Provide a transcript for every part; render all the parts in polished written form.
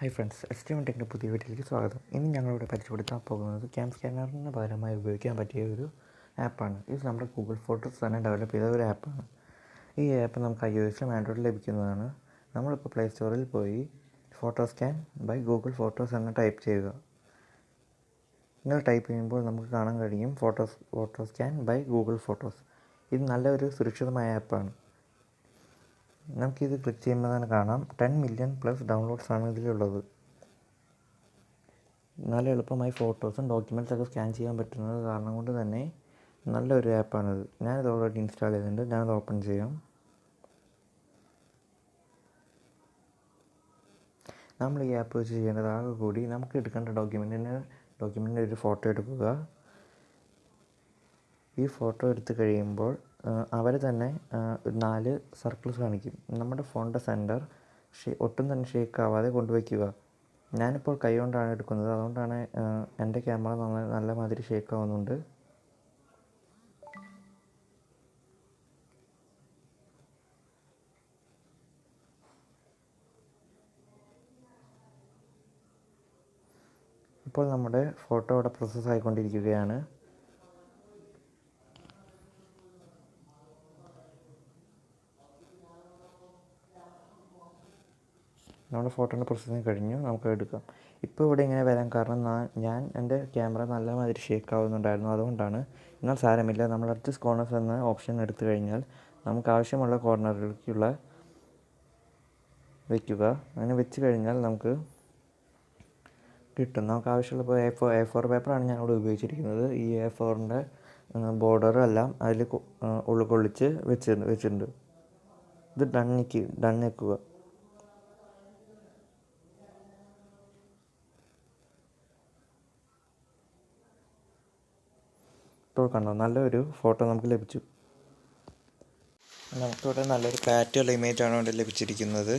Hi friends, extreme ടെക്കിൻ്റെ പുതിയ വീട്ടിലേക്ക് സ്വാഗതം. ഇന്ന് ഞങ്ങളിവിടെ പരിചയപ്പെടുത്താൻ പോകുന്നത് ക്യാംസ്കാനറിന് പകരമായി ഉപയോഗിക്കാൻ പറ്റിയ ഒരു ആപ്പാണ്. ഇത് നമ്മുടെ ഗൂഗിൾ ഫോട്ടോസ് തന്നെ ഡെവലപ്പ് ചെയ്ത ഒരു ആപ്പാണ്. ഈ ആപ്പ് നമുക്ക് iOS-ലും ആൻഡ്രോയിഡിലും ലഭിക്കുന്നതാണ്. നമ്മളിപ്പോൾ പ്ലേ സ്റ്റോറിൽ പോയി photo scan by Google photos എന്ന് ടൈപ്പ് ചെയ്യുക. നിങ്ങൾ ടൈപ്പ് ചെയ്യുമ്പോൾ നമുക്ക് കാണാൻ കഴിയും photo scan by Google photos. ഇത് നല്ലൊരു സുരക്ഷിതമായ ആപ്പാണ്. നമുക്കിത് ക്ലിക്ക് ചെയ്യുമ്പോൾ തന്നെ കാണാം 10 മില്യൺ പ്ലസ് ഡൗൺലോഡ്സാണ് ഇതിലുള്ളത്. നല്ല എളുപ്പമായി ഫോട്ടോസും ഡോക്യുമെൻറ്റ്സൊക്കെ സ്കാൻ ചെയ്യാൻ പറ്റുന്നത് കാരണം കൊണ്ട് തന്നെ നല്ലൊരു ആപ്പാണിത്. ഞാനിത് ഓൾറെഡി ഇൻസ്റ്റാൾ ചെയ്തിട്ടുണ്ട്. ഞാനത് ഓപ്പൺ ചെയ്യാം. നമ്മൾ ഈ ആപ്പ് വെച്ച് ചെയ്യേണ്ടത് ആകെ കൂടി നമുക്ക് എടുക്കേണ്ട ഡോക്യുമെൻറ്റിൻ്റെ ഒരു ഫോട്ടോ എടുക്കുക. ഈ ഫോട്ടോ എടുത്ത് കഴിയുമ്പോൾ അവർ തന്നെ 4 സർക്കിൾസ് കാണിക്കും. നമ്മുടെ ഫോണിൻ്റെ സെൻറ്റർ ഒട്ടും തന്നെ ഷേക്ക് ആവാതെ കൊണ്ടുവയ്ക്കുക. ഞാനിപ്പോൾ കൈ കൊണ്ടാണ് എടുക്കുന്നത്, അതുകൊണ്ടാണ് എൻ്റെ ക്യാമറ നല്ല മാതിരി ഷേക്ക് ആവുന്നുണ്ട്. ഇപ്പോൾ നമ്മുടെ ഫോട്ടോ അവിടെ പ്രോസസ്സ് ആയിക്കൊണ്ടിരിക്കുകയാണ്. നമ്മുടെ ഫോട്ടോൻ്റെ പ്രോസസ്സിങ് കഴിഞ്ഞു. നമുക്ക് എടുക്കാം. ഇപ്പോൾ ഇവിടെ ഇങ്ങനെ വരാൻ കാരണം ഞാൻ എൻ്റെ ക്യാമറ നല്ല മാതിരി ഷേക്ക് ആവുന്നുണ്ടായിരുന്നു, അതുകൊണ്ടാണ്. എന്നാൽ സാരമില്ല, നമ്മൾ അഡ്ജസ്റ്റ് കോർണേഴ്സ് എന്ന ഓപ്ഷൻ എടുത്തു കഴിഞ്ഞാൽ നമുക്ക് ആവശ്യമുള്ള കോർണറിലേക്കുള്ള വയ്ക്കുക. അങ്ങനെ വെച്ച് കഴിഞ്ഞാൽ നമുക്ക് കിട്ടും. നമുക്ക് ആവശ്യമുള്ള A4 പേപ്പറാണ് ഞാനിവിടെ ഉപയോഗിച്ചിരിക്കുന്നത്. ഈ A4ൻ്റെ ബോർഡറെല്ലാം അതിൽ ഉൾക്കൊള്ളിച്ച് വെച്ചിട്ടുണ്ട്. ഇത് ഡൺ വെക്കുക. ഇപ്പോൾ കണ്ടോ, നല്ലൊരു ഫോട്ടോ നമുക്ക് ലഭിച്ചു. നമുക്കിവിടെ നല്ലൊരു ക്ലാരിറ്റിയുള്ള ഇമേജാണ് ഇവിടെ ലഭിച്ചിരിക്കുന്നത്.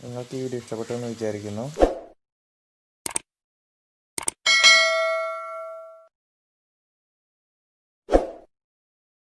നിങ്ങൾക്ക് ഈ വീഡിയോ ഇഷ്ടപ്പെട്ടു എന്ന് വിചാരിക്കുന്നു.